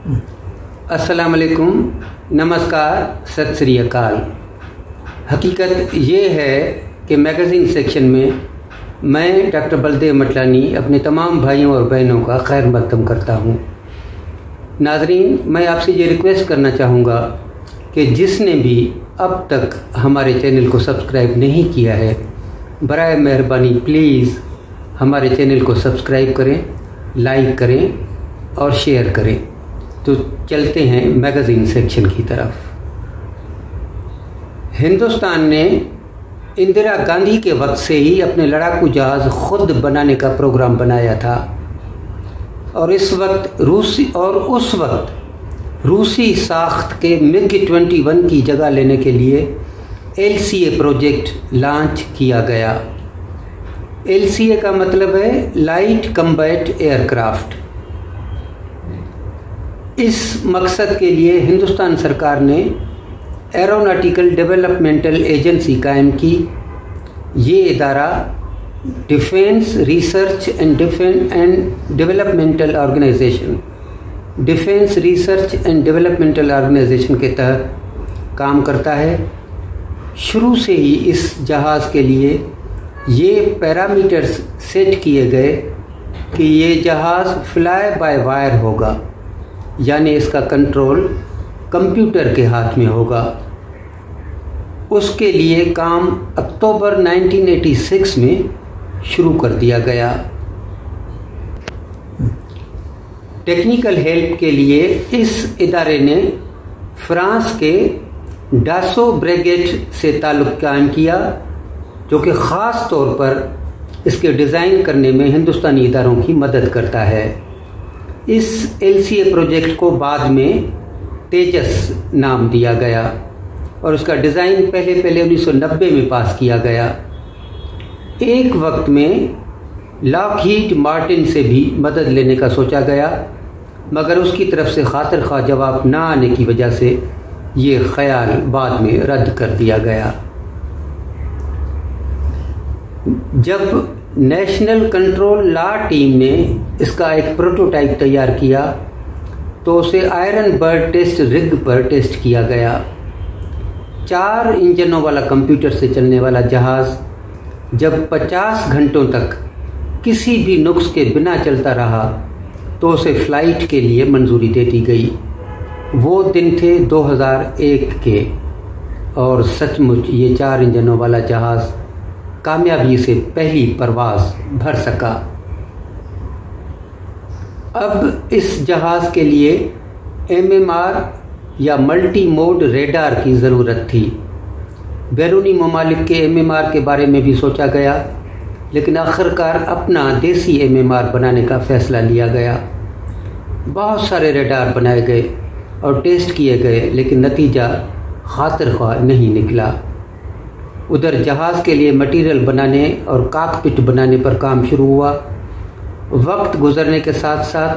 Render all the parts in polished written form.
अस्सलाम वालेकुम, नमस्कार, सत श्री अकाल। हकीकत ये है कि मैगज़ीन सेक्शन में मैं डॉक्टर बलदेव मटलानी अपने तमाम भाइयों और बहनों का खैर मकदम करता हूँ। नाज़रीन, मैं आपसे ये रिक्वेस्ट करना चाहूँगा कि जिसने भी अब तक हमारे चैनल को सब्सक्राइब नहीं किया है, बराए मेहरबानी प्लीज़ हमारे चैनल को सब्सक्राइब करें, लाइक करें और शेयर करें। तो चलते हैं मैगज़ीन सेक्शन की तरफ। हिंदुस्तान ने इंदिरा गांधी के वक्त से ही अपने लड़ाकू जहाज़ खुद बनाने का प्रोग्राम बनाया था और उस वक्त रूसी साख्त के MiG-21 की जगह लेने के लिए LCA प्रोजेक्ट लॉन्च किया गया। LCA का मतलब है लाइट कम्बैट एयरक्राफ्ट। इस मकसद के लिए हिंदुस्तान सरकार ने एरोनॉटिकल डेवलपमेंटल एजेंसी कायम की। ये इदारा defence research and developmental organisation के तहत काम करता है। शुरू से ही इस जहाज़ के लिए ये पैरामीटर्स सेट किए गए कि ये जहाज़ फ्लाई बाय वायर होगा, यानी इसका कंट्रोल कंप्यूटर के हाथ में होगा। उसके लिए काम अक्टूबर 1986 में शुरू कर दिया गया। टेक्निकल हेल्प के लिए इस इदारे ने फ्रांस के डासो ब्रिगेड से ताल्लुक़ कायम किया, जो कि ख़ास तौर पर इसके डिज़ाइन करने में हिंदुस्तानी इदारों की मदद करता है। इस LCA प्रोजेक्ट को बाद में तेजस नाम दिया गया और उसका डिज़ाइन पहले 1990 में पास किया गया। एक वक्त में लॉकहीड मार्टिन से भी मदद लेने का सोचा गया, मगर उसकी तरफ से खातिर ख्वाह जवाब ना आने की वजह से ये ख्याल बाद में रद्द कर दिया गया। जब नेशनल कंट्रोल लॉ टीम ने इसका एक प्रोटोटाइप तैयार किया तो उसे आयरन बर्ड टेस्ट रिग पर टेस्ट किया गया। 4 इंजनों वाला कंप्यूटर से चलने वाला जहाज़ जब 50 घंटों तक किसी भी नुक्स के बिना चलता रहा तो उसे फ़्लाइट के लिए मंजूरी दे दी गई। वो दिन थे 2001 के और सचमुच ये 4 इंजनों वाला जहाज़ कामयाबी से पहली परवाज़ भर सका। अब इस जहाज़ के लिए MMR या मल्टी मोड रेडार की ज़रूरत थी। बैरूनी ममालिक के MMR के बारे में भी सोचा गया, लेकिन आखिरकार अपना देसी MMR बनाने का फ़ैसला लिया गया। बहुत सारे रेडार बनाए गए और टेस्ट किए गए, लेकिन नतीजा खातिर ख्वाह नहीं निकला। उधर जहाज़ के लिए मटीरियल बनाने और कॉकपिट बनाने पर काम शुरू हुआ। वक्त गुजरने के साथ साथ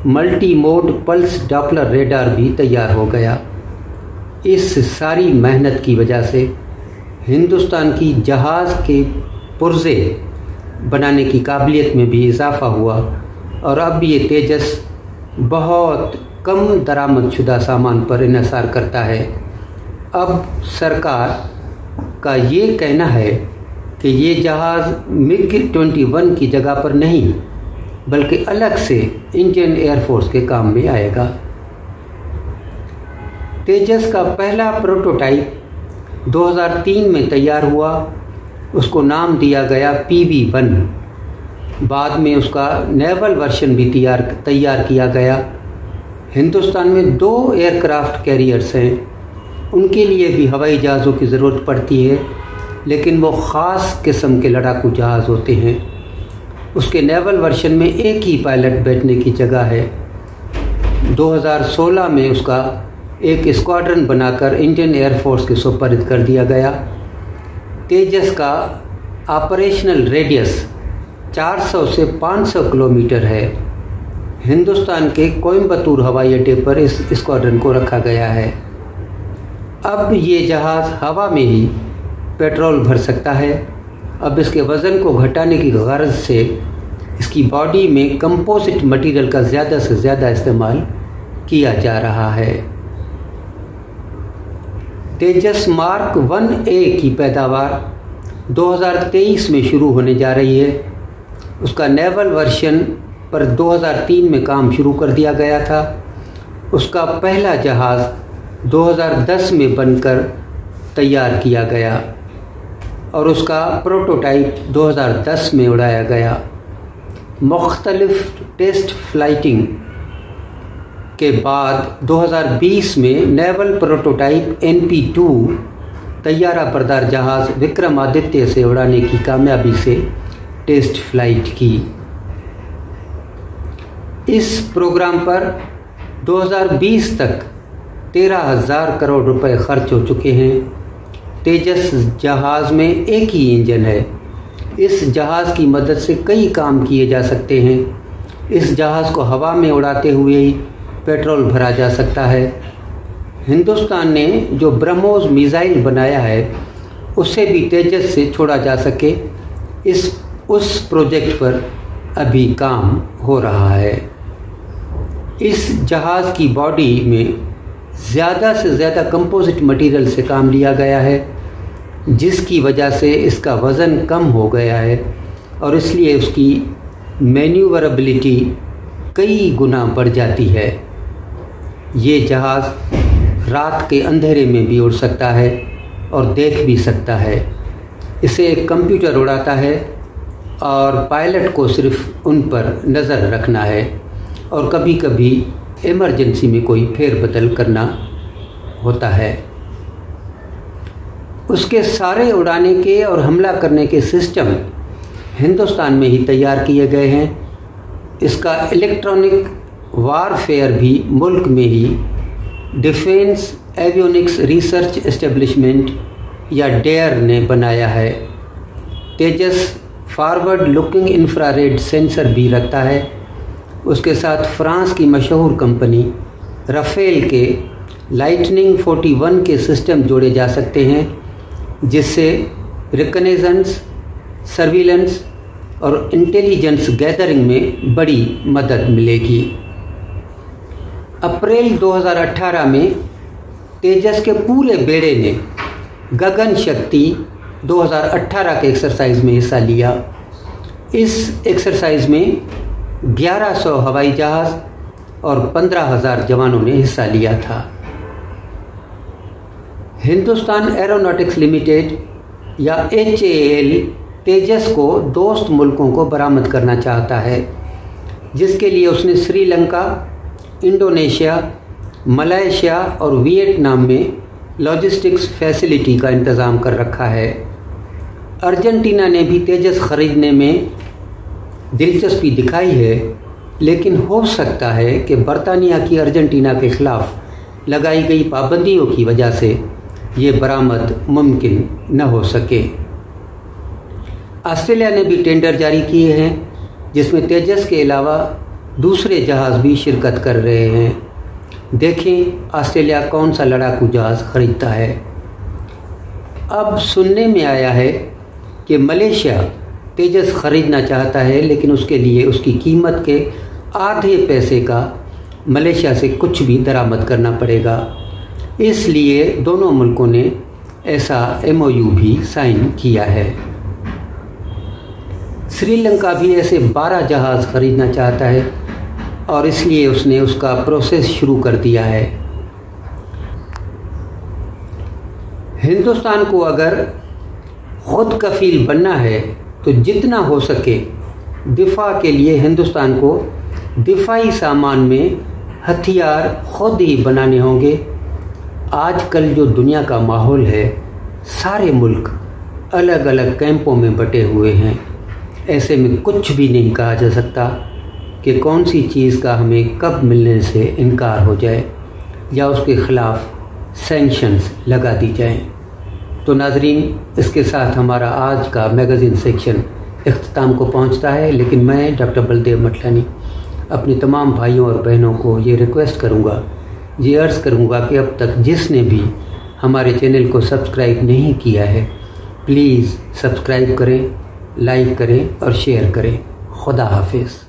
multi mode pulse Doppler radar भी तैयार हो गया। इस सारी मेहनत की वजह से हिंदुस्तान की जहाज़ के पुर्जे बनाने की काबिलियत में भी इजाफ़ा हुआ और अब ये तेजस बहुत कम दरामदशुदा सामान पर इन्हिसार करता है। अब सरकार का ये कहना है कि ये जहाज़ MiG-21 की जगह पर नहीं, बल्कि अलग से इंडियन एयरफोर्स के काम में आएगा। तेजस का पहला प्रोटोटाइप 2003 में तैयार हुआ। उसको नाम दिया गया PV-1। बाद में उसका नेवल वर्जन भी तैयार किया गया। हिंदुस्तान में 2 एयरक्राफ्ट कैरियर्स हैं, उनके लिए भी हवाई जहाज़ों की ज़रूरत पड़ती है, लेकिन वो ख़ास किस्म के लड़ाकू जहाज़ होते हैं। उसके नेवल वर्जन में एक ही पायलट बैठने की जगह है। 2016 में उसका एक स्क्वाड्रन बनाकर इंडियन एयरफोर्स के सुपर्द कर दिया गया। तेजस का ऑपरेशनल रेडियस 400 से 500 किलोमीटर है। हिंदुस्तान के कोयम्बतूर हवाई अड्डे पर इस स्क्वाड्रन को रखा गया है। अब ये जहाज़ हवा में ही पेट्रोल भर सकता है। अब इसके वज़न को घटाने की गरज से इसकी बॉडी में कंपोजिट मटेरियल का ज़्यादा से ज़्यादा इस्तेमाल किया जा रहा है। तेजस मार्क 1A की पैदावार 2023 में शुरू होने जा रही है। उसका नेवल वर्जन पर 2003 में काम शुरू कर दिया गया था। उसका पहला जहाज़ 2010 में बनकर तैयार किया गया और उसका प्रोटोटाइप 2010 में उड़ाया गया। मुख्तलिफ टेस्ट फ्लाइटिंग के बाद 2020 में नेवल प्रोटोटाइप NP2 तैयारा बरदार जहाज़ विक्रमादित्य से उड़ाने की कामयाबी से टेस्ट फ्लाइट की। इस प्रोग्राम पर 2020 तक 13,000 करोड़ रुपए खर्च हो चुके हैं। तेजस जहाज़ में एक ही इंजन है। इस जहाज़ की मदद से कई काम किए जा सकते हैं। इस जहाज़ को हवा में उड़ाते हुए ही पेट्रोल भरा जा सकता है। हिंदुस्तान ने जो ब्रह्मोस मिसाइल बनाया है उससे भी तेजस से छोड़ा जा सके, उस प्रोजेक्ट पर अभी काम हो रहा है। इस जहाज़ की बॉडी में ज़्यादा से ज़्यादा कंपोजिट मटेरियल से काम लिया गया है, जिसकी वजह से इसका वज़न कम हो गया है और इसलिए उसकी मैन्यूवरेबिलिटी कई गुना बढ़ जाती है। ये जहाज़ रात के अंधेरे में भी उड़ सकता है और देख भी सकता है। इसे एक कंप्यूटर उड़ाता है और पायलट को सिर्फ उन पर नज़र रखना है और कभी कभी इमरजेंसी में कोई फेरबदल करना होता है। उसके सारे उड़ाने के और हमला करने के सिस्टम हिंदुस्तान में ही तैयार किए गए हैं। इसका इलेक्ट्रॉनिक वारफेयर भी मुल्क में ही डिफेंस एवियोनिक्स रिसर्च एस्टेब्लिशमेंट या डेयर ने बनाया है। तेजस फॉरवर्ड लुकिंग इंफ्रारेड सेंसर भी रखता है। उसके साथ फ्रांस की मशहूर कंपनी राफेल के लाइटनिंग 41 के सिस्टम जोड़े जा सकते हैं, जिससे रिकनेजेंस, सर्विलेंस और इंटेलिजेंस गैदरिंग में बड़ी मदद मिलेगी। अप्रैल 2018 में तेजस के पूरे बेड़े ने गगन शक्ति 2018 के एक्सरसाइज में हिस्सा लिया। इस एक्सरसाइज में 1100 हवाई जहाज़ और 15,000 जवानों ने हिस्सा लिया था। हिंदुस्तान एरोनॉटिक्स लिमिटेड या HAL तेजस को दोस्त मुल्कों को बरामद करना चाहता है, जिसके लिए उसने श्रीलंका, इंडोनेशिया, मलेशिया और वियतनाम में लॉजिस्टिक्स फैसिलिटी का इंतज़ाम कर रखा है। अर्जेंटीना ने भी तेजस खरीदने में दिलचस्पी दिखाई है, लेकिन हो सकता है कि बरतानिया की अर्जेंटीना के ख़िलाफ़ लगाई गई पाबंदियों की वजह से ये बरामद मुमकिन न हो सके। ऑस्ट्रेलिया ने भी टेंडर जारी किए हैं, जिसमें तेजस के अलावा दूसरे जहाज़ भी शिरकत कर रहे हैं। देखें ऑस्ट्रेलिया कौन सा लड़ाकू जहाज़ खरीदता है। अब सुनने में आया है कि मलेशिया तेजस खरीदना चाहता है, लेकिन उसके लिए उसकी कीमत के आधे पैसे का मलेशिया से कुछ भी दरामद करना पड़ेगा। इसलिए दोनों मुल्कों ने ऐसा MOU भी साइन किया है। श्रीलंका भी ऐसे 12 जहाज़ खरीदना चाहता है और इसलिए उसने उसका प्रोसेस शुरू कर दिया है। हिंदुस्तान को अगर खुद कफील बनना है तो जितना हो सके दिफा के लिए हिंदुस्तान को दिफाई सामान में हथियार खुद ही बनाने होंगे। आजकल जो दुनिया का माहौल है, सारे मुल्क अलग अलग कैंपों में बटे हुए हैं। ऐसे में कुछ भी नहीं कहा जा सकता कि कौन सी चीज़ का हमें कब मिलने से इनकार हो जाए या उसके ख़िलाफ़ सैंक्शंस लगा दी जाएं। तो नाज़रीन, इसके साथ हमारा आज का मैगज़ीन सेक्शन इख्तिताम को पहुंचता है, लेकिन मैं डॉक्टर बलदेव मटलानी अपने तमाम भाइयों और बहनों को ये रिक्वेस्ट करूंगा, ये अर्ज़ करूंगा कि अब तक जिसने भी हमारे चैनल को सब्सक्राइब नहीं किया है, प्लीज़ सब्सक्राइब करें, लाइक करें और शेयर करें। खुदा हाफिज़।